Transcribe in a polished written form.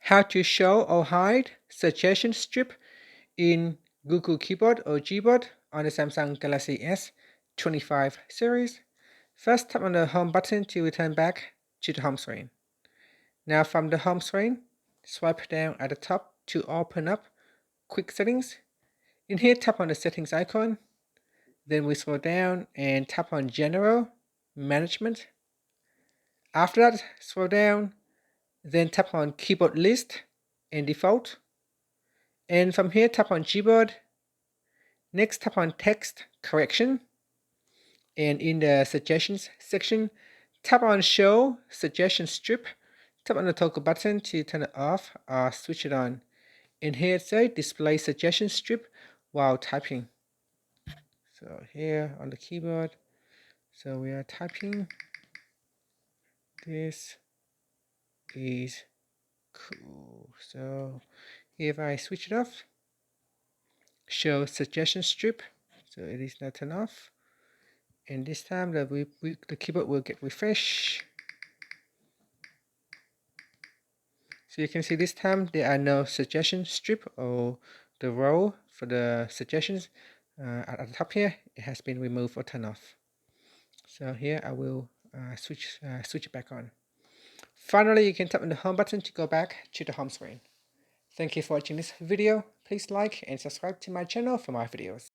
how to show or hide suggestion strip in Google Keyboard or Gboard on the Samsung Galaxy S25 series. First, tap on the home button to return back to the home screen. Now from the home screen, swipe down at the top to open up Quick Settings. In here, tap on the settings icon. Then we scroll down and tap on General Management. After that, scroll down, then tap on Keyboard List and Default. And from here, tap on Gboard. Next, tap on Text Correction. And in the Suggestions section, tap on Show Suggestion Strip. Tap on the toggle button to turn it off or switch it on. And here it says Display Suggestion Strip while typing. So here on the keyboard, so we are typing. This is cool. So if I switch it off, show suggestion strip, so it is now turned off, and this time the keyboard will get refresh. So you can see this time there are no suggestion strip or the row for the suggestions at the top here. It has been removed or turned off. So here I will switch it back on. Finally, you can tap on the home button to go back to the home screen. Thank you for watching this video. Please like and subscribe to my channel for more videos.